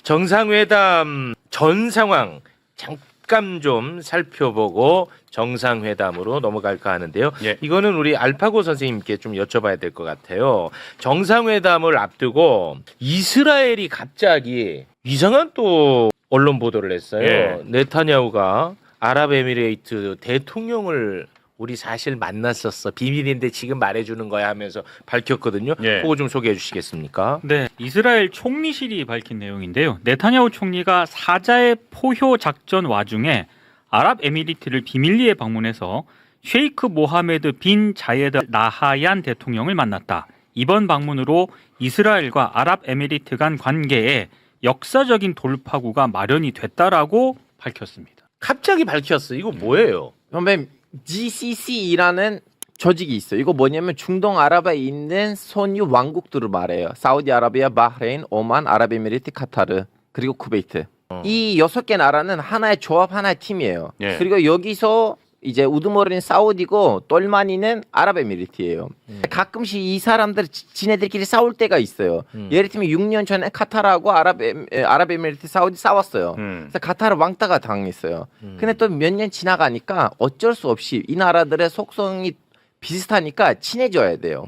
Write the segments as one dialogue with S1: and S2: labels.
S1: 정상회담 전 상황 잠깐 좀 살펴보고 정상회담으로 넘어갈까 하는데요.
S2: 예.
S1: 이거는 우리 알파고 선생님께 좀 여쭤봐야 될 것 같아요. 정상회담을 앞두고 이스라엘이 갑자기 이상한 또 언론 보도를 했어요.
S2: 예.
S1: 네타냐후가 아랍에미레이트 대통령을 우리 사실 만났었어. 비밀인데 지금 말해주는 거야 하면서 밝혔거든요.
S2: 예.
S1: 그거 좀 소개해 주시겠습니까?
S3: 네, 이스라엘 총리실이 밝힌 내용인데요. 네타냐후 총리가 사자의 포효 작전 와중에 아랍에미리트를 비밀리에 방문해서 셰이크 모하메드 빈 자예드 나하얀 대통령을 만났다. 이번 방문으로 이스라엘과 아랍에미리트 간 관계에 역사적인 돌파구가 마련이 됐다라고 밝혔습니다.
S1: 갑자기 밝혔어. 이거 뭐예요?
S4: 선배님, GCC라는 조직이 있어요. 이거 뭐냐면 중동 아랍에 있는 손유 왕국들을 말해요. 사우디아라비아, 바흐레인, 오만, 아랍에미리트, 카타르, 그리고 쿠베이트. 이 6개 나라는 하나의 조합, 하나의 팀이에요.
S2: 예.
S4: 그리고 여기서 이제 우드머리는 사우디고 똘마니는 아랍에미리트예요. 가끔씩 이 사람들 지네들끼리 싸울 때가 있어요. 예를 들면 6년 전에 카타르하고 아랍에미리트 사우디 싸웠어요. 그래서 카타르 왕따가 당했어요. 근데 또 몇 년 지나가니까 어쩔 수 없이 이 나라들의 속성이 비슷하니까 친해져야 돼요.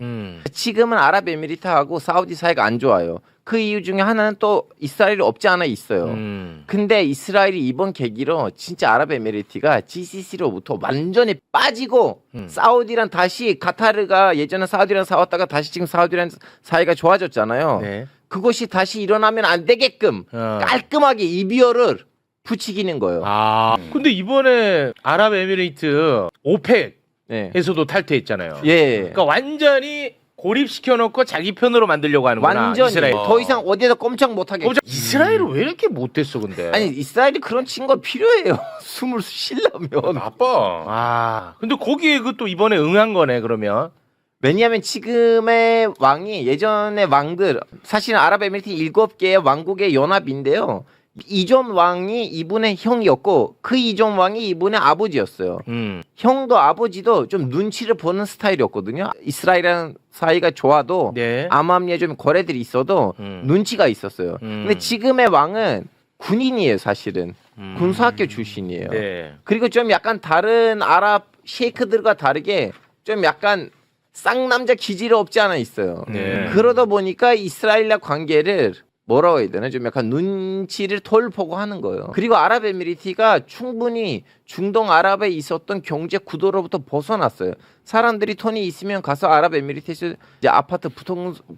S4: 지금은 아랍에미리트하고 사우디 사이가 안 좋아요. 그 이유 중에 하나는 또 이스라엘이 없지 않아 있어요. 근데 이스라엘이 이번 계기로 진짜 아랍에미리트가 GCC로부터 완전히 빠지고 사우디랑 다시 카타르가 예전에 사우디랑 싸웠다가 다시 지금 사우디랑 사이가 좋아졌잖아요.
S1: 네.
S4: 그것이 다시 일어나면 안 되게끔 깔끔하게 이비어를 부추기는 거예요.
S1: 근데 이번에 아랍에미레이트 오펙에서도
S4: 네.
S1: 탈퇴했잖아요.
S4: 예.
S1: 그러니까 완전히 고립시켜 놓고 자기 편으로 만들려고 하는구나.
S4: 완전히
S1: 이스라엘.
S4: 더 이상 어디에도 꼼짝 못하게.
S1: 이스라엘은 왜 이렇게 못됐어 근데?
S4: 아니 이스라엘이 그런 친구가 필요해요. 숨을 쉬려면.
S2: 나빠.
S1: 근데 거기에 그 또 이번에 응한 거네 그러면.
S4: 왜냐하면 지금의 왕이 예전의 왕들 사실은 아랍에미리트 7개의 왕국의 연합인데요. 이전 왕이 이분의 형이었고 그 이전 왕이 이분의 아버지였어요. 형도 아버지도 좀 눈치를 보는 스타일이었거든요. 이스라엘이랑 사이가 좋아도
S1: 네.
S4: 암암리에 좀 거래들이 있어도 눈치가 있었어요. 근데 지금의 왕은 군인이에요, 사실은. 군사학교 출신이에요.
S1: 네.
S4: 그리고 좀 약간 다른 아랍 셰이크들과 다르게 좀 약간 쌍남자 기질이 없지 않아 있어요.
S1: 네.
S4: 그러다 보니까 이스라엘과 관계를 뭐라고 해야 되나 좀 약간 눈치를 털보고 하는 거예요. 그리고 아랍에미리트가 충분히 중동 아랍에 있었던 경제 구도로부터 벗어났어요. 사람들이 돈이 있으면 가서 아랍에미리트에서 이제 아파트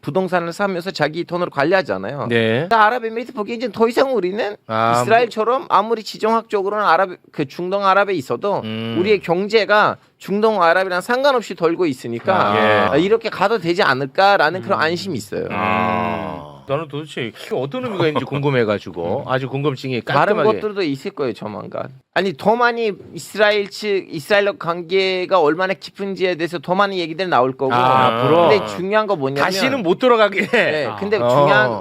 S4: 부동산을 사면서 자기 돈으로 관리하잖아요.
S1: 네.
S4: 아랍에미리트 보기엔 이제 더 이상 우리는 이스라엘처럼 아무리 지정학적으로는 그 중동 아랍에 있어도 우리의 경제가 중동 아랍이랑 상관없이 돌고 있으니까 이렇게 가도 되지 않을까라는 그런 안심이 있어요.
S1: 나는 도대체 어떤 의미가 있는지 궁금해가지고 아주 궁금증이
S4: 다른
S1: 깔끔하게.
S4: 것들도 있을 거예요, 조만간. 아니 더 많이 이스라엘과 관계가 얼마나 깊은지에 대해서 더 많은 얘기들 나올 거고.
S1: 앞으로.
S4: 근데 중요한 거 뭐냐면
S1: 다시는 못 돌아가게.
S4: 네, 근데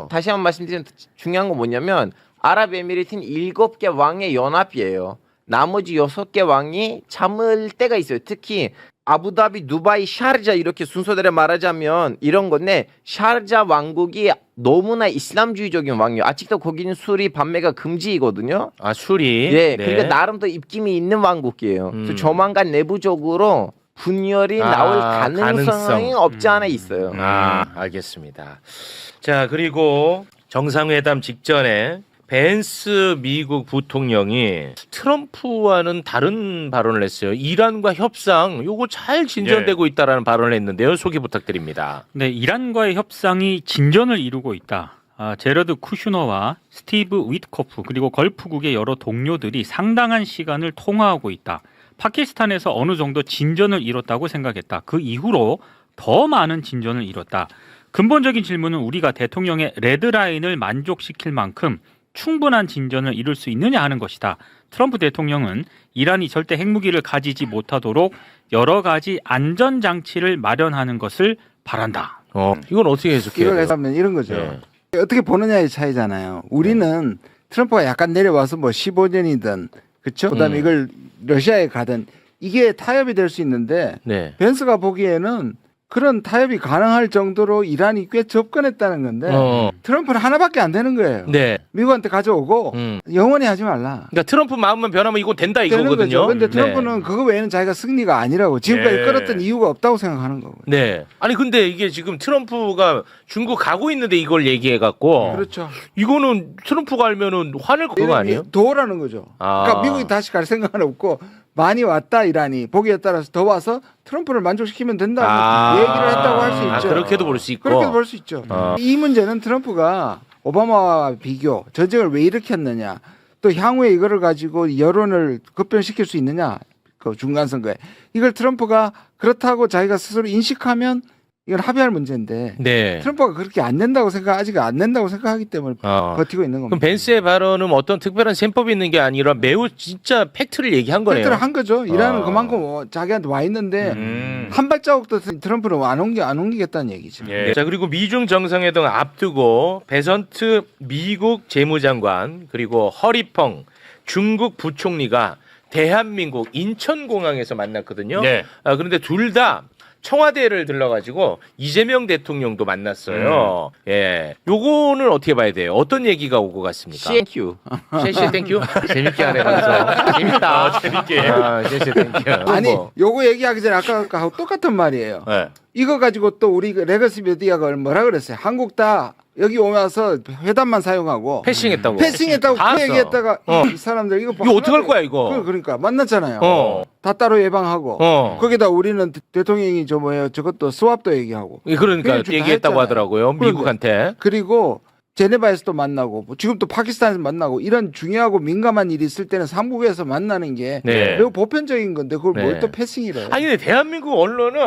S4: 다시 한번 말씀드리면 중요한 거 뭐냐면 아랍에미리트는 7개 왕의 연합이에요. 나머지 6개 왕이 참을 때가 있어요. 특히 아부다비, 두바이, 샤르자 이렇게 순서대로 말하자면 이런 건데 샤르자 왕국이 너무나 이슬람주의적인 왕이에요. 아직도 거기는 술이 판매가 금지이거든요.
S1: 술이.
S4: 예,
S1: 네.
S4: 그러니까 나름 또 입김이 있는 왕국이에요. 그래서 조만간 내부적으로 분열이 나올 가능성이 없지 않아 있어요.
S1: 알겠습니다. 자, 그리고 정상회담 직전에 벤스 미국 부통령이 트럼프와는 다른 발언을 했어요. 이란과 협상 요거 잘 진전되고 있다라는 발언을 했는데요. 소개 부탁드립니다.
S3: 네, 이란과의 협상이 진전을 이루고 있다. 제러드 쿠슈너와 스티브 위트코프 그리고 걸프국의 여러 동료들이 상당한 시간을 통화하고 있다. 파키스탄에서 어느 정도 진전을 이뤘다고 생각했다. 그 이후로 더 많은 진전을 이뤘다. 근본적인 질문은 우리가 대통령의 레드라인을 만족시킬 만큼 충분한 진전을 이룰 수 있느냐 하는 것이다. 트럼프 대통령은 이란이 절대 핵무기를 가지지 못하도록 여러 가지 안전장치를 마련하는 것을 바란다.
S1: 이건 어떻게 해석해요?
S5: 이걸 해석하면 이런 거죠.
S1: 네.
S5: 어떻게 보느냐의 차이잖아요. 우리는 트럼프가 약간 내려와서 뭐 15년이든 그렇죠. 그다음에 이걸 러시아에 가든 이게 타협이 될 수 있는데
S1: 네.
S5: 벤스가 보기에는 그런 타협이 가능할 정도로 이란이 꽤 접근했다는 건데
S1: 어.
S5: 트럼프는 하나밖에 안 되는 거예요.
S1: 네.
S5: 미국한테 가져오고 영원히 하지 말라.
S1: 그러니까 트럼프 마음만 변하면 이거 된다
S5: 되는
S1: 이거거든요.
S5: 거죠. 근데
S1: 네.
S5: 트럼프는 그거 외에는 자기가 승리가 아니라고 지금까지
S2: 예.
S5: 끌었던 이유가 없다고 생각하는 거고요.
S1: 네. 아니 근데 이게 지금 트럼프가 중국 가고 있는데 이걸 얘기해 갖고
S5: 그렇죠.
S1: 이거는 트럼프가 알면은 화낼 그거 아니에요?
S5: 도라는 거죠.
S1: 아.
S5: 그러니까 미국이 다시 갈 생각은 없고 많이 왔다 이란이 보기에 따라서 더 와서 트럼프를 만족시키면 된다는 얘기를 했다고 할 수 있죠.
S1: 그렇게도 볼 수 있고.
S5: 그렇게도 볼 수 있죠.
S1: 어.
S5: 이 문제는 트럼프가 오바마와 비교 전쟁을 왜 일으켰느냐 또 향후에 이거를 가지고 여론을 급변시킬 수 있느냐 그 중간 선거에 이걸 트럼프가 그렇다고 자기가 스스로 인식하면 이건 합의할 문제인데
S1: 네.
S5: 트럼프가 그렇게 안 된다고 아직 안 된다고 생각하기 때문에 버티고 있는 겁니다.
S1: 그럼 벤스의 발언은 어떤 특별한 셈법이 있는 게 아니라 매우 진짜 팩트를 얘기한 거네요.
S5: 팩트를 한 거죠. 이란은
S1: 아.
S5: 그만큼 자기한테 와 있는데 한 발자국도 트럼프는 안 옮기겠다는 얘기죠.
S2: 예.
S1: 자 그리고 미중 정상회담 앞두고 베선트 미국 재무장관 그리고 허리펑 중국 부총리가 대한민국 인천공항에서 만났거든요.
S2: 네.
S1: 그런데 둘 다 청와대를 들러가지고 이재명 대통령도 만났어요. 예, 요거는 어떻게 봐야 돼요? 어떤 얘기가 오고 갔습니까?
S4: CNQ.
S1: 셰시 땡큐. 재밌게 하네 거기서. 재밌다.
S2: 재밌게.
S1: 셰시 땡큐.
S5: 아니
S1: 뭐.
S5: 요거 얘기하기 전에 아까 똑같은 말이에요.
S2: 네.
S5: 이거 가지고 또 우리 레거시 메디아가 뭐라 그랬어요? 한국 다 여기 오면서 회담만 사용하고
S1: 패싱했다고.
S5: 패싱했다고
S1: 다
S5: 그
S1: 했어.
S5: 얘기했다가
S1: 어.
S5: 이 사람들 이거
S1: 이거 어떡할 거야, 이거?
S5: 그러니까 만났잖아요.
S1: 어.
S5: 다 따로 예방하고 거기다 우리는 대통령이 저것도 스왑도 얘기하고
S1: 그러니까
S5: 그게 다
S1: 얘기했다고
S5: 했잖아요.
S1: 하더라고요.
S5: 그런데
S1: 미국한테.
S5: 그리고 제네바에서도 만나고 지금 또 파키스탄에서 만나고 이런 중요하고 민감한 일이 있을 때는 삼국에서 만나는 게
S1: 네.
S5: 매우 보편적인 건데 그걸
S1: 네.
S5: 뭘 또 패싱이래요.
S1: 아니 근데 대한민국 언론은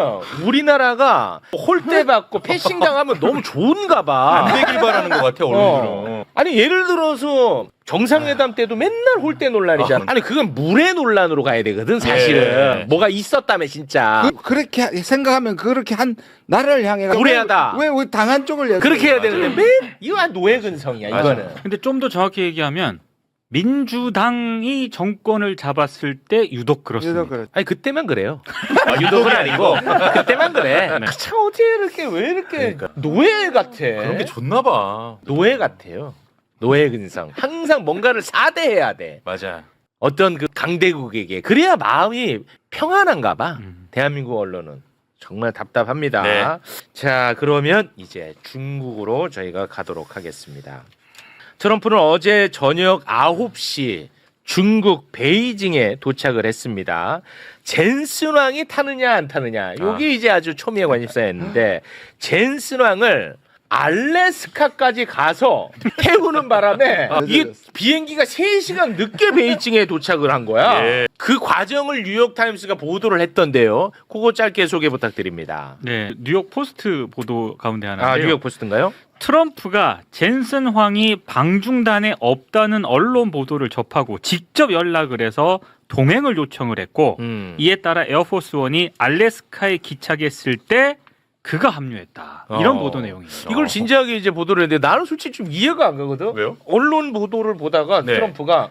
S1: 우리나라가 홀대 받고 패싱 당하면 너무 좋은가 봐.
S2: 안 되길 바라는 것 같아 언론들은.
S1: 아니 예를 들어서 정상회담 때도 맨날 홀대 논란이잖아. 아니 그건 물의 논란으로 가야 되거든 사실은.
S2: 네.
S1: 뭐가 있었다며 진짜.
S5: 그렇게 생각하면 그렇게 한 나라를 향해
S1: 무례하다.
S5: 왜 당한 쪽을 얘기해?
S1: 그렇게 해야 되는데 맨 이거 한 노예 근성이야 이거는.
S3: 근데 좀 더 정확히 얘기하면 민주당이 정권을 잡았을 때 유독 그렇습니다.
S5: 그래서
S1: 아니 그때만 그래요. 유독은 아니고 그때만 그래. 참 어떻게 이렇게 왜 이렇게 노예 같아.
S2: 그런 게 좋나 봐.
S1: 노예 같아요. 노예 근성. 항상 뭔가를 사대해야 돼.
S2: 맞아.
S1: 어떤 그 강대국에게. 그래야 마음이 평안한가 봐. 대한민국 언론은. 정말 답답합니다.
S2: 네.
S1: 자, 그러면 이제 중국으로 저희가 가도록 하겠습니다. 트럼프는 어제 저녁 9시 중국 베이징에 도착을 했습니다. 젠슨 왕이 타느냐 안 타느냐. 요게 이제 아주 초미의 관심사였는데 젠슨 왕을 알래스카까지 가서 태우는 바람에 이게 비행기가 3시간 늦게 베이징에 도착을 한 거야.
S2: 예.
S1: 그 과정을 뉴욕타임스가 보도를 했던데요. 그거 짧게 소개 부탁드립니다.
S3: 네, 뉴욕 포스트 보도 가운데 하나인데요.
S1: 뉴욕 포스트인가요?
S3: 트럼프가 젠슨 황이 방중단에 없다는 언론 보도를 접하고 직접 연락을 해서 동행을 요청을 했고 이에 따라 에어포스원이 알래스카에 기착했을 때 그가 합류했다. 이런 보도 내용이에요.
S1: 이걸 진지하게 이제 보도를 했는데 나는 솔직히 좀 이해가 안 가거든.
S2: 왜요?
S1: 언론 보도를 보다가
S2: 네.
S1: 트럼프가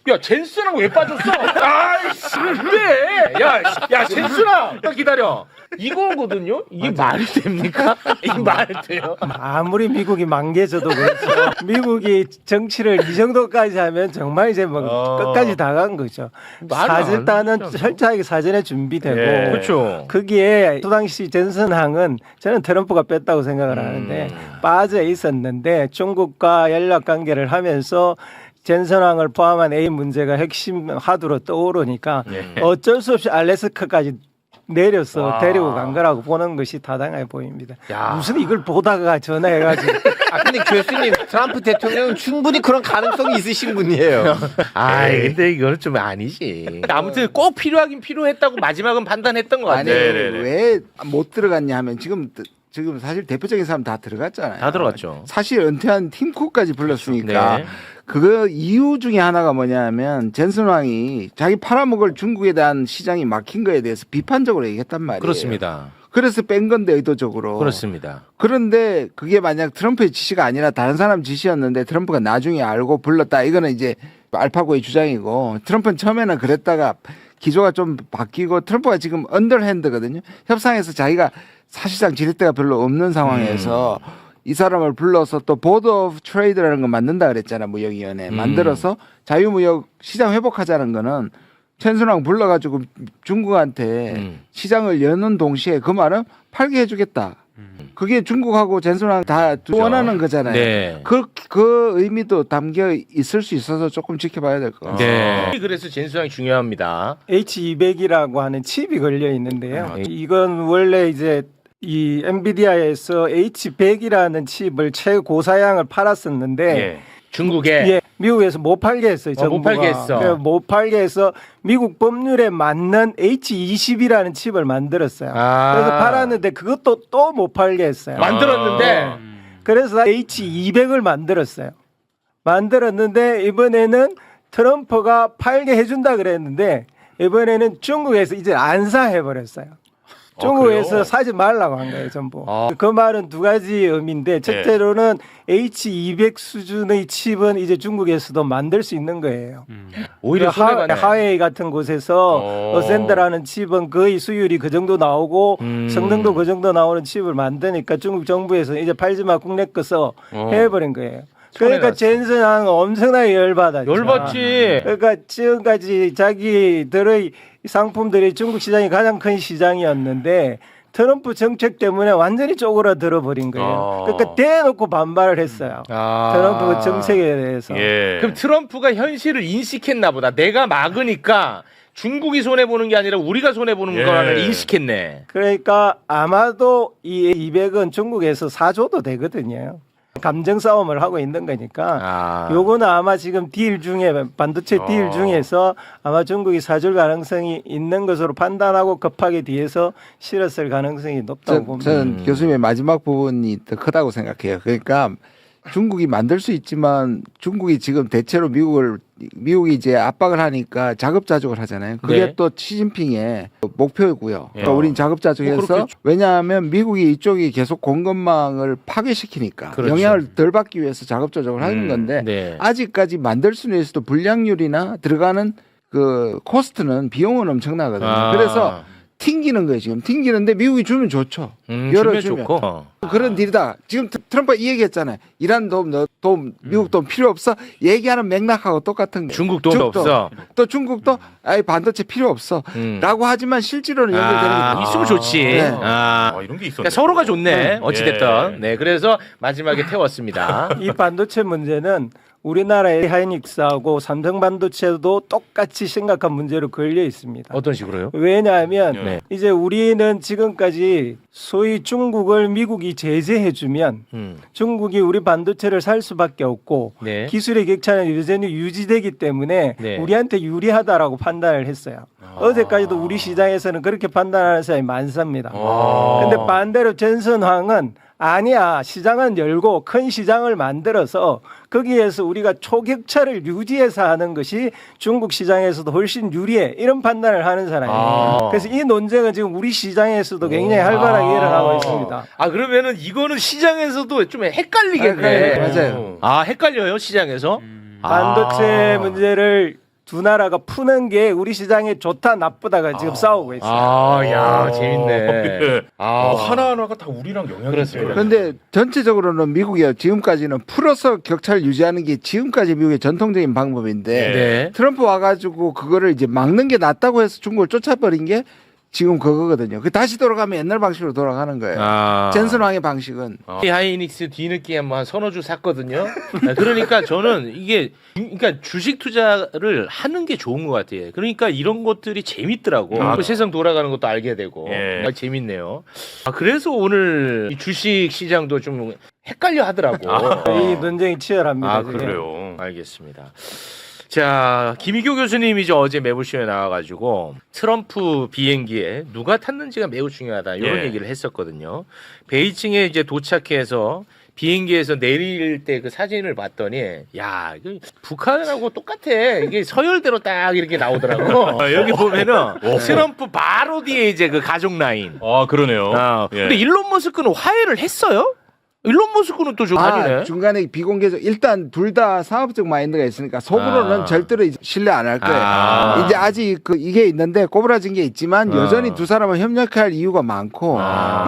S1: 야 젠슨하고 왜 빠졌어? 아이씨 왜? 야 젠슨아 기다려. 이거거든요. 이게 말이 됩니까? 이게 말이 돼요?
S6: 아무리 미국이 망개져도 그렇죠. 미국이 정치를 이 정도까지 하면 정말 이제 뭐 끝까지 다 간 거죠.
S1: 말을 안
S6: 일단은
S1: 하잖아.
S6: 철저하게 사전에 준비되고
S2: 예.
S1: 그렇죠.
S6: 거기에 또 당시 젠슨항은 저는 트럼프가 뺐다고 생각을 하는데 빠져 있었는데 중국과 연락 관계를 하면서 젠슨항을 포함한 A 문제가 핵심 하두로 떠오르니까 어쩔 수 없이 알래스카까지 내려서
S1: 와.
S6: 데리고 간 거라고 보는 것이 타당해 보입니다.
S1: 야.
S6: 무슨 이걸 보다가 전화해가지고
S4: 근데 교수님 트럼프 대통령은 충분히 그런 가능성이 있으신 분이에요.
S1: 아이 근데 이거는 좀 아니지. 아무튼 꼭 필요하긴 필요했다고 마지막은 판단했던 것
S5: 아니
S1: 같아요.
S2: 네네네.
S5: 왜 못 들어갔냐 하면 지금 사실 대표적인 사람 다 들어갔잖아요.
S1: 다 들어갔죠.
S5: 사실 은퇴한 팀쿡까지 불렀으니까
S1: 네.
S5: 그 이유 중에 하나가 뭐냐면 젠슨 왕이 자기 팔아먹을 중국에 대한 시장이 막힌 거에 대해서 비판적으로 얘기했단 말이에요.
S1: 그렇습니다.
S5: 그래서 뺀 건데 의도적으로.
S1: 그렇습니다.
S5: 그런데 그게 만약 트럼프의 지시가 아니라 다른 사람 지시였는데 트럼프가 나중에 알고 불렀다. 이거는 이제 알파고의 주장이고 트럼프는 처음에는 그랬다가 기조가 좀 바뀌고 트럼프가 지금 언더핸드거든요. 협상에서 자기가 사실상 지렛대가 별로 없는 상황에서 이 사람을 불러서 또 보드 오브 트레이드라는 거 만든다 그랬잖아. 무역위원회 만들어서 자유무역 시장 회복하자는 거는 천순왕 불러가지고 중국한테 시장을 여는 동시에 그 말은 팔게 해주겠다. 그게 중국하고 전순왕 다 원하는 거잖아요.
S1: 네.
S5: 그 의미도 담겨 있을 수 있어서 조금 지켜봐야 될 것 같아요.
S1: 네. 그래서 젠수항이 중요합니다.
S6: H200이라고 하는 칩이 걸려 있는데요. 이건 원래 이제 이 엔비디아에서 H100이라는 칩을 최고사양을 팔았었는데
S1: 예. 중국에
S6: 예, 미국에서 못 팔게 했어요. 정부가.
S1: 못 팔게 했어.
S6: 그래서 못 팔게 해서 미국 법률에 맞는 H20이라는 칩을 만들었어요. 그래서 팔았는데 그것도 또 못 팔게 했어요.
S1: 만들었는데
S6: 그래서 H200을 만들었어요. 만들었는데 이번에는 트럼프가 팔게 해준다 그랬는데 이번에는 중국에서 이제 안 사해버렸어요. 중국에서
S2: 그래요?
S6: 사지 말라고 한 거예요, 전부. 그 말은 두 가지 의미인데 첫째로는 H200 수준의 칩은 이제 중국에서도 만들 수 있는 거예요.
S1: 오히려 손해가네.
S6: 하웨이 같은 곳에서 어센더라는 칩은 거의 수율이 그 정도 나오고 성능도 그 정도 나오는 칩을 만드니까 중국 정부에서 이제 팔지 마 국내 거서 해버린 거예요. 그러니까 젠슨은 엄청나게 열받았죠.
S1: 열받지.
S6: 그러니까 지금까지 자기들의 상품들이 중국 시장이 가장 큰 시장이었는데 트럼프 정책 때문에 완전히 쪼그라들어 버린 거예요. 그러니까 대놓고 반발을 했어요. 트럼프 정책에 대해서.
S2: 예.
S1: 그럼 트럼프가 현실을 인식했나 보다. 내가 막으니까 중국이 손해 보는 게 아니라 우리가 손해 보는 거라는 인식했네.
S6: 그러니까 아마도 이 200은 중국에서 사줘도 되거든요. 감정 싸움을 하고 있는 거니까 요거는 아마 지금 딜 중에 반도체 딜 중에서 아마 중국이 사줄 가능성이 있는 것으로 판단하고 급하게 뒤에서 실었을 가능성이 높다고 봅니다.
S5: 저는 교수님의 마지막 부분이 더 크다고 생각해요. 그러니까 중국이 만들 수 있지만 중국이 지금 대체로 미국이 이제 압박을 하니까 자급자족을 하잖아요. 그게 또 시진핑의 목표이고요. 그러니까 우린 자급자족해서 왜냐하면 미국이 이쪽이 계속 공급망을 파괴시키니까 영향을 덜 받기 위해서 자급자족을 하는 건데 아직까지 만들 수는 있어도 불량률이나 들어가는 그 코스트는 비용은 엄청나거든요. 그래서 튕기는 거예요. 지금 튕기는데 미국이 주면 좋죠. 열어주면 그런 딜이다. 지금 트럼프가 이 얘기했잖아요. 이란 돈 미국 돈 필요 없어. 얘기하는 맥락하고 똑같은 거예요.
S1: 중국 돈 없어.
S5: 또 중국도 아예 반도체 필요 없어. 라고 하지만 실제로는 연결되는 게
S1: 있으면 좋지.
S2: 이런 게 있었네.
S1: 그러니까 서로가 좋네. 어찌됐든. 네, 그래서 마지막에 태웠습니다.
S6: 이 반도체 문제는 우리나라의 하이닉스하고 삼성 반도체도 똑같이 심각한 문제로 걸려 있습니다.
S1: 어떤 식으로요?
S6: 왜냐하면 이제 우리는 지금까지 소위 중국을 미국이 제재해주면 중국이 우리 반도체를 살 수밖에 없고 기술의 격차는 여전히 유지되기 때문에 우리한테 유리하다라고 판단을 했어요. 어제까지도 우리 시장에서는 그렇게 판단하는 사람이 많습니다. 근데 반대로 전선황은 아니야. 시장은 열고 큰 시장을 만들어서 거기에서 우리가 초격차를 유지해서 하는 것이 중국 시장에서도 훨씬 유리해. 이런 판단을 하는 사람이에요. 그래서 이 논쟁은 지금 우리 시장에서도 굉장히 활발하게 일어나고 있습니다.
S1: 그러면은 이거는 시장에서도 좀 헷갈리겠네.
S5: 맞아요.
S1: 헷갈려요, 시장에서?
S6: 반도체 문제를 두 나라가 푸는 게 우리 시장에 좋다 나쁘다가 지금 싸우고 있어요.
S1: 야, 재밌네.
S2: 하나하나가 다 우리랑 영향이 있어요.
S5: 그런데 전체적으로는 미국이 지금까지는 풀어서 격차를 유지하는 게 지금까지 미국의 전통적인 방법인데 트럼프 와가지고 그거를 이제 막는 게 낫다고 해서 중국을 쫓아버린 게 지금 그거거든요. 그 다시 돌아가면 옛날 방식으로 돌아가는 거예요. 젠슨왕의 방식은.
S1: 하이닉스 뒤늦게 한 서너 주 샀거든요. 그러니까 저는 이게 그러니까 주식 투자를 하는 게 좋은 것 같아요. 그러니까 이런 것들이 재밌더라고. 세상 돌아가는 것도 알게 되고 재밌네요. 그래서 오늘 이 주식 시장도 좀 헷갈려 하더라고.
S6: 이 논쟁이 치열합니다.
S2: 그래요.
S1: 알겠습니다. 자, 김희교 교수님이 이제 어제 매불쇼에 나와가지고 트럼프 비행기에 누가 탔는지가 매우 중요하다 이런 얘기를 했었거든요. 베이징에 이제 도착해서 비행기에서 내릴 때 그 사진을 봤더니 야, 이거 북한하고 똑같아. 이게 서열대로 딱 이렇게 나오더라고. 여기 보면은 트럼프 바로 뒤에 이제 그 가족 라인.
S2: 그러네요.
S1: 근데 일론 머스크는 화해를 했어요? 일론 머스크는 또 저기 아니네.
S5: 중간에 비공개적 일단 둘 다 사업적 마인드가 있으니까 속으로는 절대로 이제 신뢰 안 할 거예요. 이제 아직 이게 있는데 꼬부라진 게 있지만 여전히 두 사람은 협력할 이유가 많고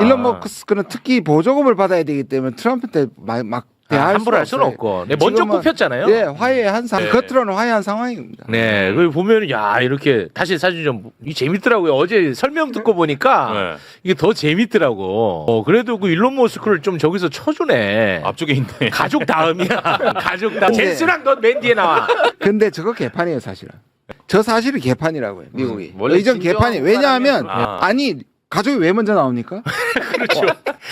S5: 일론 머스크는 특히 보조금을 받아야 되기 때문에 트럼프한테 막 대할
S1: 함부로 할 수는 없고. 네, 먼저
S5: 지금은,
S1: 꼽혔잖아요.
S5: 네, 화해한 겉으로는 화해한 상황입니다.
S1: 네, 그걸 보면 야 이렇게 다시 사실 좀 재밌더라고요. 어제 설명 듣고 보니까
S2: 네.
S1: 이게 더 재밌더라고. 그래도 그 일론 머스크를 좀 저기서 쳐주네.
S2: 앞쪽에 있네.
S1: 가족 다음이야. 가족 다음.
S5: 근데-
S1: 젠스랑 넌 맨 뒤에 나와.
S5: 근데 저거 개판이에요, 사실은. 저 사실이 개판이라고요, 미국이.
S2: 원래
S5: 의전 개판이. 왜냐하면
S2: 사람이었구나.
S5: 아니 가족이 왜 먼저 나옵니까? 그렇죠.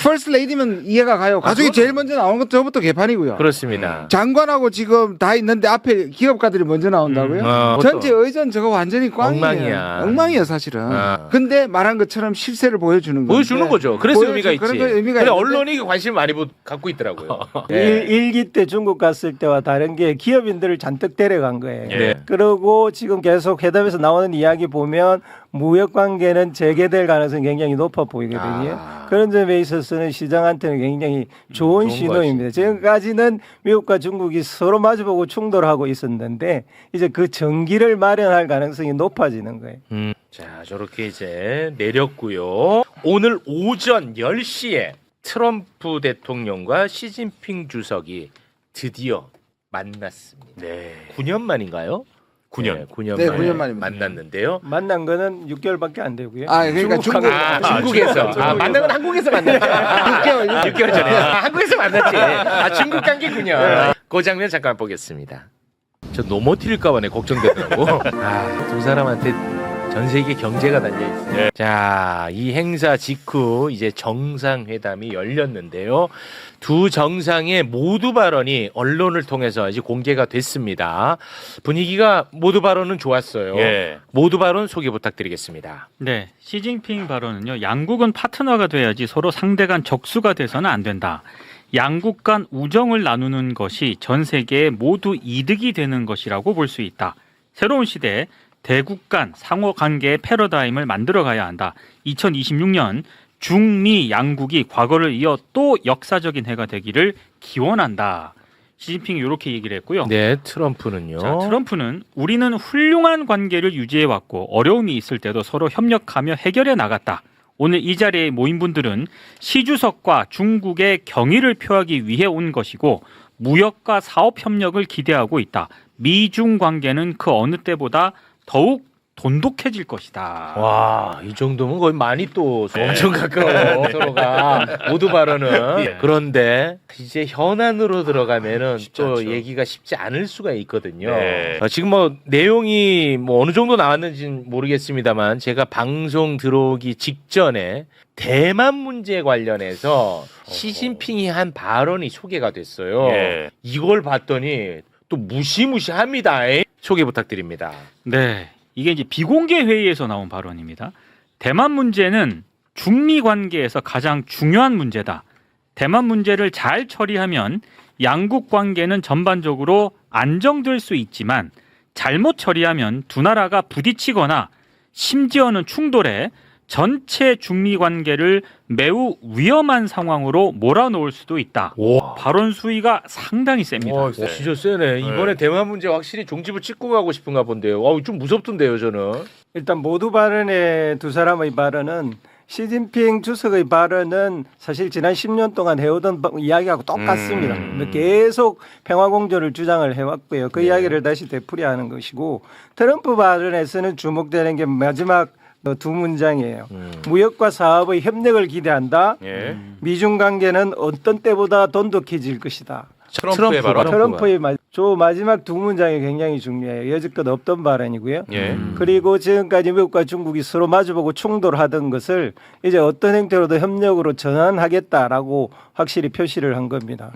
S5: 퍼스트 레이디면 이해가 가요. 가족이 제일 먼저 나오는 것도 저부터 개판이고요.
S1: 그렇습니다.
S5: 장관하고 지금 다 있는데 앞에 기업가들이 먼저 나온다고요? 전체 의전 저거 완전히 꽝이에요.
S1: 엉망이야.
S5: 엉망이에요, 사실은. 근데 말한 것처럼 실세를 보여주는 거예요.
S1: 보여주는 거죠. 그래서 의미가 있지.
S5: 그런 거 의미가
S1: 근데
S5: 있는데
S1: 언론이 관심을 많이 갖고 있더라고요. 네.
S6: 일기 때 중국 갔을 때와 다른 게 기업인들을 잔뜩 데려간 거예요.
S2: 네.
S6: 그리고 지금 계속 회담에서 나오는 이야기 보면 무역 관계는 재개될 가능성이 굉장히 높아 보이거든요. 그런 점에 있어서는 시장한테는 굉장히 좋은 신호입니다. 지금까지는 미국과 중국이 서로 마주보고 충돌하고 있었는데 이제 그 전기를 마련할 가능성이 높아지는 거예요.
S1: 자, 저렇게 이제 내렸고요. 오늘 오전 10시에 트럼프 대통령과 시진핑 주석이 드디어 만났습니다.
S2: 네.
S1: 9년 만인가요?
S2: 9년.
S1: 네, 9년
S5: 네,
S1: 만에
S5: 9년 만입니다.
S1: 만났는데요.
S6: 만난 거는 6개월밖에 안 되고요.
S5: 그러니까 중국
S1: 중국에서. 만난 건 한국에서 만났지. 6개월 전에. 한국에서 만났지. 중국 관계 9년. 그 장면 잠깐 보겠습니다. 저 넘어뜨릴까봐 내 걱정되더라고. 두 사람한테 전 세계 경제가 달려 있어요. 자, 이 행사 직후 이제 정상회담이 열렸는데요. 두 정상의 모두 발언이 언론을 통해서 이제 공개가 됐습니다. 분위기가 모두 발언은 좋았어요.
S2: 예.
S1: 모두 발언 소개 부탁드리겠습니다.
S3: 네, 시진핑 발언은요. 양국은 파트너가 돼야지 서로 상대 간 적수가 돼서는 안 된다. 양국 간 우정을 나누는 것이 전 세계에 모두 이득이 되는 것이라고 볼 수 있다. 새로운 시대에 대국 간 상호 관계의 패러다임을 만들어 가야 한다. 2026년 중미 양국이 과거를 이어 또 역사적인 해가 되기를 기원한다. 시진핑이 이렇게 얘기를 했고요.
S1: 네, 트럼프는요.
S3: 자, 트럼프는 우리는 훌륭한 관계를 유지해 왔고 어려움이 있을 때도 서로 협력하며 해결해 나갔다. 오늘 이 자리에 모인 분들은 시 주석과 중국의 경의를 표하기 위해 온 것이고 무역과 사업 협력을 기대하고 있다. 미중 관계는 그 어느 때보다 더욱 돈독해질 것이다.
S1: 와, 이 정도면 거의 많이 또 엄청 가까워 서로가 모두 발언은. 그런데 이제 현안으로 들어가면은 또
S2: 않죠.
S1: 얘기가 쉽지 않을 수가 있거든요.
S2: 네.
S1: 지금 뭐 내용이 뭐 어느 정도 나왔는지는 모르겠습니다만 제가 방송 들어오기 직전에 대만 문제 관련해서 시진핑이 한 발언이 소개가 됐어요.
S2: 예.
S1: 이걸 봤더니 또 무시무시합니다. 소개 부탁드립니다.
S3: 네, 이게 이제 비공개 회의에서 나온 발언입니다. 대만 문제는 중미 관계에서 가장 중요한 문제다. 대만 문제를 잘 처리하면 양국 관계는 전반적으로 안정될 수 있지만 잘못 처리하면 두 나라가 부딪히거나 심지어는 충돌해 전체 중미 관계를 매우 위험한 상황으로 몰아놓을 수도 있다.
S1: 와.
S3: 발언 수위가 상당히 셉니다.
S1: 진짜 세네. 이번에 대만 문제 확실히 종집을 찍고 가고 싶은가 본데요. 좀 무섭던데요, 저는.
S6: 일단 모두 발언의 두 사람의 발언은 시진핑 주석의 발언은 사실 지난 10년 동안 해오던 이야기하고 똑같습니다. 계속 평화공조를 주장을 해왔고요. 그 이야기를 다시 되풀이하는 것이고 트럼프 발언에서는 주목되는 게 마지막 두 문장이에요. 무역과 사업의 협력을 기대한다.
S2: 예.
S6: 미중 관계는 어떤 때보다 돈독해질 것이다.
S2: 트럼프의 발언.
S6: 트럼프의 마지막 두 문장이 굉장히 중요해요. 여지껏 없던 발언이고요.
S2: 예.
S6: 그리고 지금까지 미국과 중국이 서로 마주보고 충돌하던 것을 이제 어떤 형태로도 협력으로 전환하겠다라고 확실히 표시를 한 겁니다.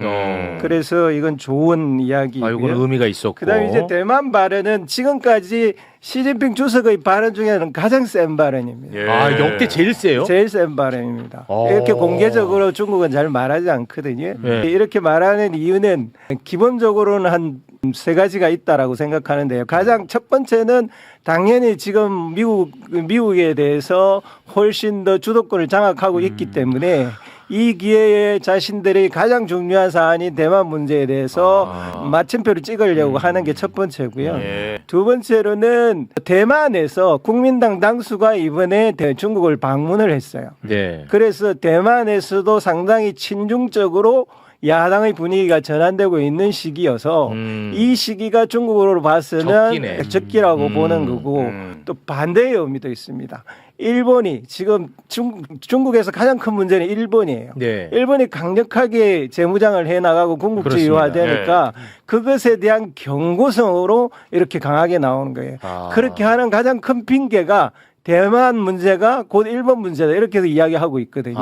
S6: 그래서 이건 좋은 이야기고요.
S1: 이건 의미가 있었고.
S6: 그다음에 이제 대만 발언은 지금까지 시진핑 주석의 발언 중에는 가장 센 발언입니다.
S2: 예.
S1: 역대 제일 세요?
S6: 제일 센 발언입니다. 이렇게 공개적으로 중국은 잘 말하지 않거든요.
S1: 네.
S6: 이렇게 말하는 이유는 기본적으로는 한 세 가지가 있다라고 생각하는데요. 가장 첫 번째는 당연히 지금 미국에 대해서 훨씬 더 주도권을 장악하고 있기 때문에 이 기회에 자신들이 가장 중요한 사안인 대만 문제에 대해서 마침표를 찍으려고 하는 게 첫 번째고요.
S2: 예.
S6: 두 번째로는 대만에서 국민당 당수가 이번에 중국을 방문을 했어요.
S1: 네.
S6: 그래서 대만에서도 상당히 친중적으로 야당의 분위기가 전환되고 있는 시기여서 이 시기가 중국으로 봐서는
S1: 적기네.
S6: 적기라고 보는 거고 또 반대의 의미도 있습니다. 일본이 지금 중국에서 가장 큰 문제는 일본이에요.
S1: 네.
S6: 일본이 강력하게 재무장을 해나가고 군국주의화되니까 그것에 대한 경고성으로 이렇게 강하게 나오는 거예요. 그렇게 하는 가장 큰 핑계가 대만 문제가 곧 일본 문제다 이렇게 해서 이야기하고 있거든요.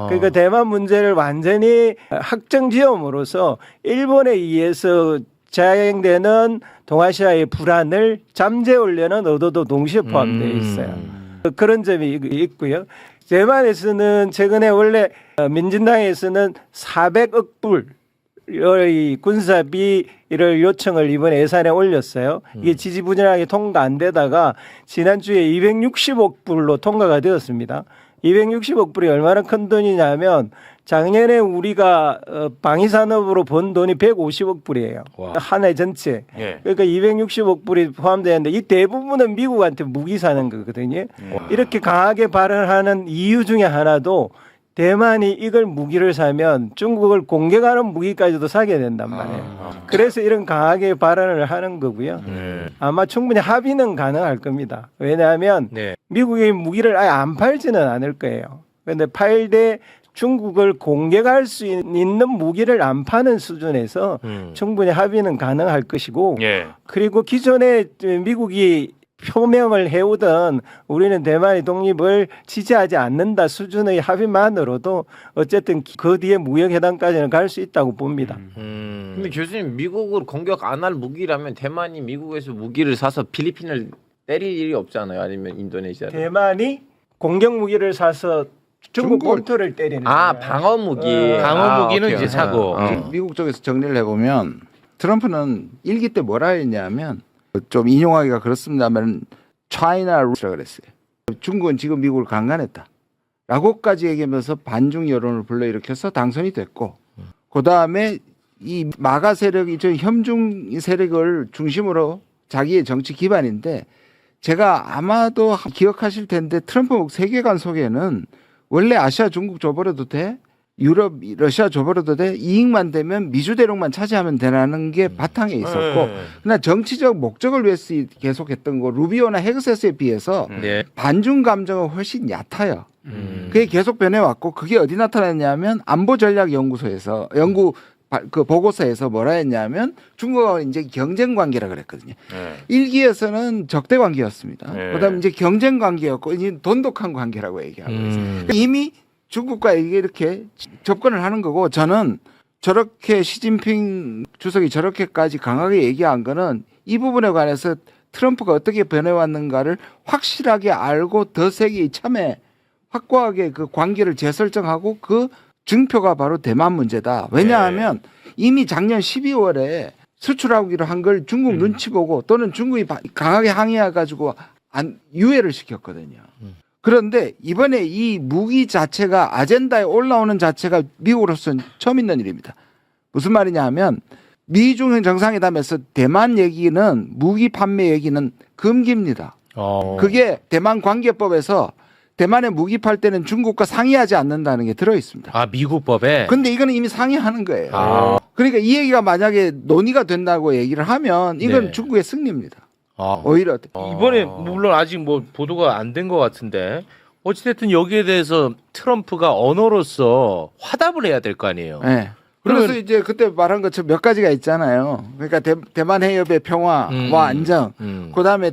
S6: 그러니까 대만 문제를 완전히 확정지음으로써 일본에 의해서 자행되는 동아시아의 불안을 잠재우려는 의도도 동시에 포함되어 있어요. 그런 점이 있고요. 대만에서는 최근에 원래 민진당에서는 400억 불의 군사비를 요청을 이번에 예산에 올렸어요. 이게 지지부진하게 통과 안 되다가 지난주에 260억 불로 통과가 되었습니다. 260억 불이 얼마나 큰 돈이냐면 작년에 우리가 방위산업으로 번 돈이 150억 불이에요.
S1: 와.
S6: 한 해 전체.
S2: 예.
S6: 그러니까 260억 불이 포함되는데 이 대부분은 미국한테 무기 사는 거거든요. 이렇게 강하게 발언하는 이유 중에 하나도 대만이 이걸 무기를 사면 중국을 공격하는 무기까지도 사게 된단 말이에요. 그래서 이런 강하게 발언을 하는 거고요. 아마 충분히 합의는 가능할 겁니다. 왜냐하면
S1: 네.
S6: 미국이 무기를 아예 안 팔지는 않을 거예요. 그런데 팔되 중국을 공격할 수 있는 무기를 안 파는 수준에서 충분히 합의는 가능할 것이고
S2: 예.
S6: 그리고 기존에 미국이 표명을 해오던 우리는 대만의 독립을 지지하지 않는다 수준의 합의만으로도 어쨌든 그 뒤에 무역 회담까지는 갈 수 있다고 봅니다.
S4: 근데 교수님 미국을 공격 안 할 무기라면 대만이 미국에서 무기를 사서 필리핀을 때릴 일이 없잖아요. 아니면 인도네시아를.
S6: 대만이 공격 무기를 사서 중국
S5: 중국을-
S6: 본토를 때리는
S4: 아
S6: 거예요.
S4: 방어 무기.
S1: 방어 무기는
S5: 오케이.
S1: 이제 사고.
S5: 미국 쪽에서 정리를 해보면 트럼프는 일기 때 뭐라 했냐면 좀 인용하기가 그렇습니다만 China Rule이라고 그랬어요. 중국은 지금 미국을 강간했다. 라고까지 얘기하면서 반중 여론을 불러일으켜서 당선이 됐고 그다음에 이 마가 세력이 저 혐중 세력을 중심으로 자기의 정치 기반인데 제가 아마도 기억하실 텐데 트럼프 세계관 속에는 원래 아시아 중국 줘버려도 돼? 유럽 러시아 줘버려도 돼? 이익만 되면 미주 대륙만 차지하면 되라는 게 바탕에 있었고 그러나 정치적 목적을 위해서 계속했던 거 루비오나 헤그세스에 비해서
S1: 네.
S5: 반중 감정은 훨씬 얕아요. 그게 계속 변해왔고 그게 어디 나타났냐면 안보전략연구소에서 그 보고서에서 뭐라 했냐면 중국하고 이제 경쟁 관계라 그랬거든요. 일기에서는 적대 관계였습니다. 그다음에 이제 경쟁 관계였고 이제 돈독한 관계라고 얘기하고 있어요. 이미 중국과 이렇게 접근을 하는 거고 저는 저렇게 시진핑 주석이 저렇게까지 강하게 얘기한 거는 이 부분에 관해서 트럼프가 어떻게 변해왔는가를 확실하게 알고 더 세게 참에 확고하게 그 관계를 재설정하고 그 증표가 바로 대만 문제다. 왜냐하면 이미 작년 12월에 수출하기로 한 걸 중국 눈치 보고 또는 중국이 강하게 항의해가지고 유예를 시켰거든요. 그런데 이번에 이 무기 자체가 아젠다에 올라오는 자체가 미국으로서는 처음 있는 일입니다. 무슨 말이냐 하면 미중 정상회담에서 대만 얘기는 무기 판매 얘기는 금기입니다. 그게 대만 관계법에서 대만에 무기 팔 때는 중국과 상의하지 않는다는 게 들어 있습니다.
S1: 아 미국 법에.
S5: 근데 이거는 이미 상의하는 거예요.
S1: 아.
S5: 그러니까 이 얘기가 만약에 논의가 된다고 얘기를 하면 이건
S1: 네.
S5: 중국의 승리입니다.
S1: 아.
S5: 오히려
S1: 이번에 물론 아직 뭐 보도가 안 된 것 같은데 어찌됐든 여기에 대해서 트럼프가 언어로서 화답을 해야 될 거 아니에요.
S5: 네. 그래서 이제 그때 말한 것처럼 몇 가지가 있잖아요. 그러니까 대만 해협의 평화와 안정. 그다음에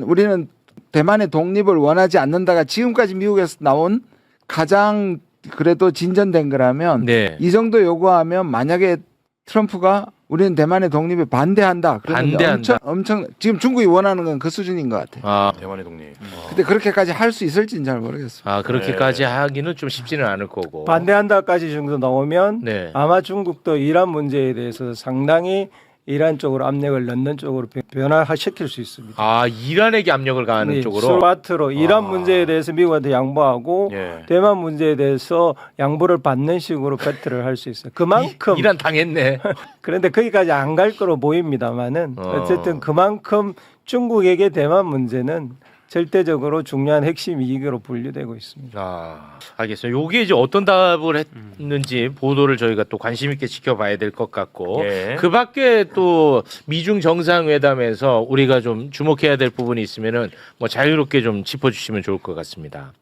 S5: 우리는 대만의 독립을 원하지 않는다가 지금까지 미국에서 나온 가장 그래도 진전된 거라면
S1: 네.
S5: 이 정도 요구하면 만약에 트럼프가 우리는 대만의 독립에 반대한다. 그러면
S1: 반대한다.
S5: 엄청 지금 중국이 원하는 건 그 수준인 것 같아요.
S1: 아,
S2: 대만의 독립.
S5: 근데 그렇게까지 할 수 있을지는 잘 모르겠습니다.
S1: 아 그렇게까지 하기는 좀 쉽지는 않을 거고.
S6: 반대한다까지 정도 나오면
S1: 네.
S6: 아마 중국도 이란 문제에 대해서 상당히 이란 쪽으로 압력을 넣는 쪽으로 변화시킬 수 있습니다.
S1: 아, 이란에게 압력을 가하는 쪽으로.
S6: 스마트로 이란 문제에 대해서 미국한테 양보하고
S2: 예.
S6: 대만 문제에 대해서 양보를 받는 식으로 배틀을 할 수 있어요. 그만큼
S1: 이란 당했네.
S6: 그런데 거기까지 안 갈 거로 보입니다만은 어쨌든 그만큼 중국에게 대만 문제는 절대적으로 중요한 핵심 이익으로 분류되고 있습니다.
S1: 아, 알겠어요. 요게 이제 어떤 답을 했는지 보도를 저희가 또 관심 있게 지켜봐야 될 것 같고
S2: 예.
S1: 그 밖에 또 미중 정상회담에서 우리가 좀 주목해야 될 부분이 있으면은 뭐 자유롭게 좀 짚어주시면 좋을 것 같습니다.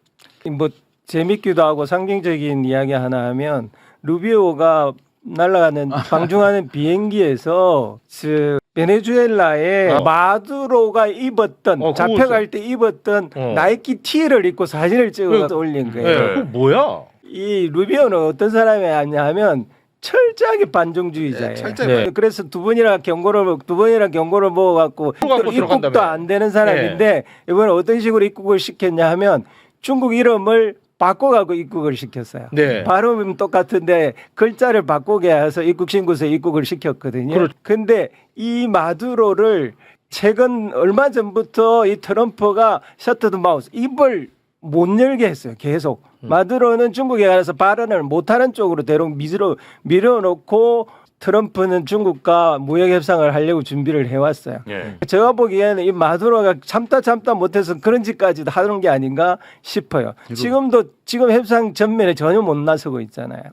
S6: 뭐 재밌기도 하고 상징적인 이야기 하나 하면 루비오가 날아가는 방중하는 비행기에서 베네수엘라의 마두로가 입었던
S1: 그거
S6: 잡혀갈 때 입었던 나이키 티를 입고 사진을 찍어서 올린 거예요.
S1: 네. 그거 뭐야?
S6: 이 루비오는 어떤 사람이냐 하면 철저하게 반중주의자예요.
S5: 철저하게
S1: 네.
S6: 그래서 두 번이나 경고를 먹어갖고
S1: 들어간다며.
S6: 입국도 안 되는 사람인데 이번에 어떤 식으로 입국을 시켰냐 하면 중국 이름을 바꿔가고 입국을 시켰어요.
S1: 네.
S6: 발음은 똑같은데 글자를 바꾸게 해서 입국신고서에 입국을 시켰거든요. 근데 이 마두로를 최근 얼마 전부터 이 트럼프가 셔터 드 마우스 입을 못 열게 했어요. 계속. 마두로는 중국에 가서 발언을 못하는 쪽으로 대롱 밀어놓고 트럼프는 중국과 무역 협상을 하려고 준비를 해왔어요.
S2: 예.
S6: 제가 보기에는 이 마두로가 참다 못해서 그런 짓까지도 하는 게 아닌가 싶어요. 지금 협상 전면에 전혀 못 나서고 있잖아요.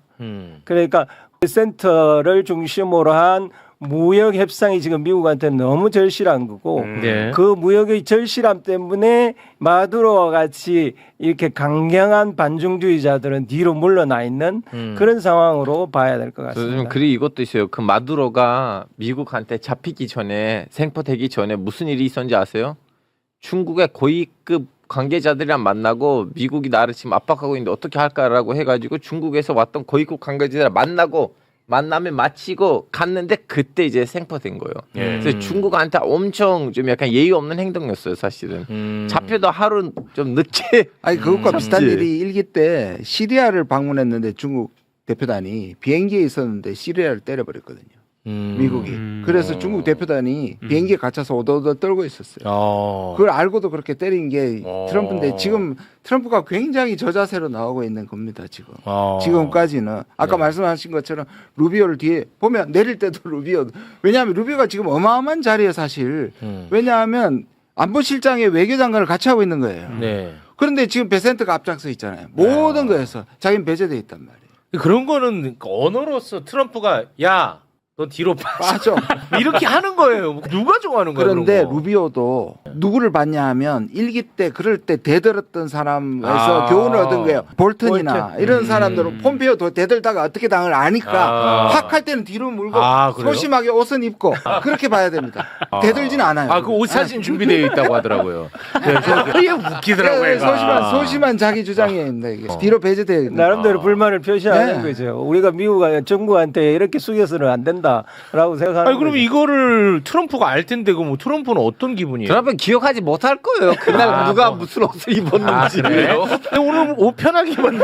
S6: 그러니까 센터를 중심으로 한 무역 협상이 지금 미국한테 너무 절실한 거고
S1: 네.
S6: 그 무역의 절실함 때문에 마두로와 같이 이렇게 강경한 반중주의자들은 뒤로 물러나 있는 그런 상황으로 봐야 될 것 같습니다.
S4: 그리고 이것도 있어요. 그 마두로가 미국한테 잡히기 전에 생포되기 전에 무슨 일이 있었는지 아세요? 중국의 고위급 관계자들이랑 만나고 미국이 나를 지금 압박하고 있는데 어떻게 할까라고 해가지고 중국에서 왔던 고위급 관계자들 만나고 만남을 마치고 갔는데 그때 이제 생포된 거예요.
S2: 예.
S4: 그래서 중국한테 엄청 좀 약간 예의 없는 행동이었어요, 사실은. 잡혀도 하루 좀 늦게.
S5: 아니 그것과
S4: 잡지.
S5: 비슷한 일이 일기 때 시리아를 방문했는데 중국 대표단이 비행기에 있었는데 시리아를 때려버렸거든요. 미국이. 그래서 중국 대표단이 비행기에 갇혀서 오도오도 떨고 있었어요. 그걸 알고도 그렇게 때린 게 트럼프인데 지금 트럼프가 굉장히 저자세로 나오고 있는 겁니다. 지금까지는 아까 말씀하신 것처럼 루비오를 뒤에 보면 내릴 때도 루비오. 왜냐하면 루비오가 지금 어마어마한 자리에 사실. 왜냐하면 안보실장에 외교장관을 같이 하고 있는 거예요.
S1: 네.
S5: 그런데 지금 베센트가 앞장서 있잖아요. 모든 거에서 자기는 배제돼 있단 말이에요.
S1: 그런 거는 언어로서 트럼프가 야, 너 뒤로 빠져.
S5: 맞아.
S1: 이렇게 하는 거예요. 누가 좋아하는 거예요?
S5: 그런데
S1: 그런 거?
S5: 루비오도 누구를 봤냐 하면 일기 때 그럴 때 대들었던 사람에서 교훈을 얻은 거예요. 볼턴이나 이런 사람들은 폼페이오도 대들다가 어떻게 당을 아니까 확 할 때는 뒤로 물고
S1: 그래요?
S5: 소심하게 옷은 입고 그렇게 봐야 됩니다. 대들지는 않아요.
S1: 그 옷 사진 준비되어 있다고 하더라고요. 이게 웃기더라고요.
S5: 네,
S1: 얘가.
S5: 소심한 자기 주장입니다. 이게. 뒤로 배제되어 있는
S6: 나름대로 불만을 표시하는
S5: 네.
S6: 거죠. 우리가 정부한테 이렇게 숙여서는 안 된다라고 생각하는
S1: 아니 그럼
S6: 거죠.
S1: 이거를 트럼프가 알 텐데 그럼 트럼프는 어떤 기분이에요?
S4: 트럼프는 기억하지 못할 거예요. 그날 누가 무슨 옷을 입었는지.
S1: 그래? 오늘 옷 편하게 입었네.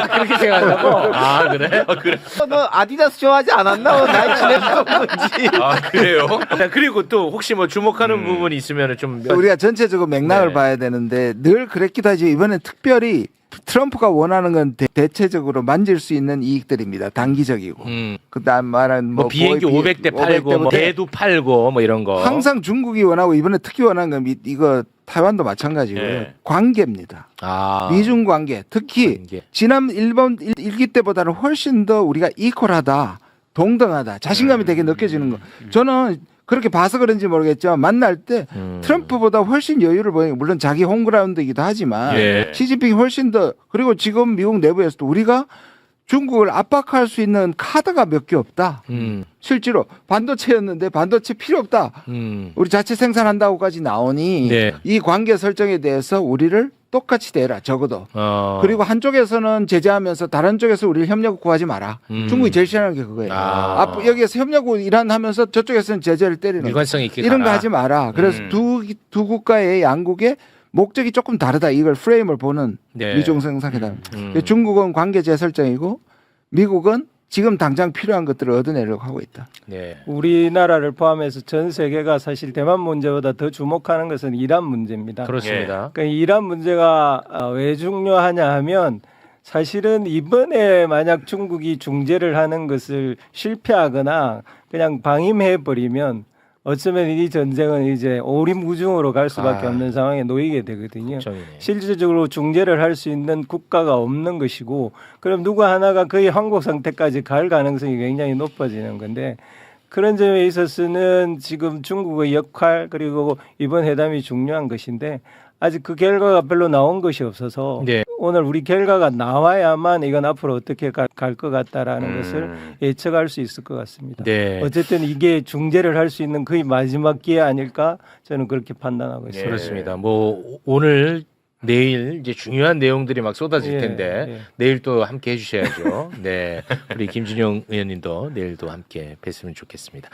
S1: 그렇게 생각하고. 그래? 그래.
S4: 너 아디다스 좋아하지 않았나? 날 지냈던 건지.
S2: 그래요?
S1: 자, 그리고 또 혹시 뭐 주목하는 부분이 있으면 좀
S5: 우리가 전체적으로 맥락을
S1: 네.
S5: 봐야 되는데 늘 그랬기도 하지 이번엔 특별히 트럼프가 원하는 건 대체적으로 만질 수 있는 이익들입니다. 단기적이고. 그다음 말한
S1: 뭐 비행기 500대 팔고 뭐 대도 팔고 뭐 이런 거.
S5: 항상 중국이 원하고 이번에 특히 원하는 건 이거 타이완도 마찬가지고요.
S2: 네.
S5: 관계입니다. 미중 관계. 특히
S1: 관계.
S5: 지난 일본 일기 때보다는 훨씬 더 우리가 이퀄하다. 동등하다. 자신감이 되게 느껴지는 거. 저는 그렇게 봐서 그런지 모르겠지만 만날 때 트럼프보다 훨씬 여유를 보이는 물론 자기 홈그라운드이기도 하지만 시진핑이 훨씬 더 그리고 지금 미국 내부에서도 우리가 중국을 압박할 수 있는 카드가 몇 개 없다. 실제로 반도체였는데 반도체 필요 없다. 우리 자체 생산한다고까지 나오니
S1: 네.
S5: 이 관계 설정에 대해서 우리를 똑같이 대라 적어도. 그리고 한쪽에서는 제재하면서 다른 쪽에서 우리를 협력을 구하지 마라. 중국이 제일 싫어하는 게 그거예요. 여기에서 협력을 일하면서 저쪽에서는 제재를 때리는
S1: 일관성 있게
S5: 이런 거
S1: 가라.
S5: 하지 마라. 그래서 두 국가의 양국의 목적이 조금 다르다. 이걸 프레임을 보는
S1: 네.
S5: 미중 정상회담. 중국은 관계 재설정이고 미국은 지금 당장 필요한 것들을 얻어내려고 하고 있다.
S1: 네.
S6: 우리나라를 포함해서 전 세계가 사실 대만 문제보다 더 주목하는 것은 이란 문제입니다.
S1: 그렇습니다.
S6: 그러니까 이란 문제가 왜 중요하냐 하면 사실은 이번에 만약 중국이 중재를 하는 것을 실패하거나 그냥 방임해 버리면 어쩌면 이 전쟁은 이제 오리무중으로 갈 수밖에
S1: 아.
S6: 없는 상황에 놓이게 되거든요.
S1: 걱정이네.
S6: 실질적으로 중재를 할 수 있는 국가가 없는 것이고 그럼 누구 하나가 거의 항복 상태까지 갈 가능성이 굉장히 높아지는 건데 그런 점에 있어서는 지금 중국의 역할 그리고 이번 회담이 중요한 것인데 아직 그 결과가 별로 나온 것이 없어서
S1: 네.
S6: 오늘 우리 결과가 나와야만 이건 앞으로 어떻게 갈 것 같다라는 것을 예측할 수 있을 것 같습니다.
S1: 네.
S6: 어쨌든 이게 중재를 할 수 있는 거의 마지막 기회 아닐까 저는 그렇게 판단하고 있습니다.
S1: 그렇습니다. 뭐 오늘 내일 이제 중요한 내용들이 막 쏟아질
S6: 예,
S1: 텐데
S6: 예.
S1: 내일 또 함께 해주셔야죠. 네, 우리 김준영 의원님도 내일도 함께 뵀으면 좋겠습니다.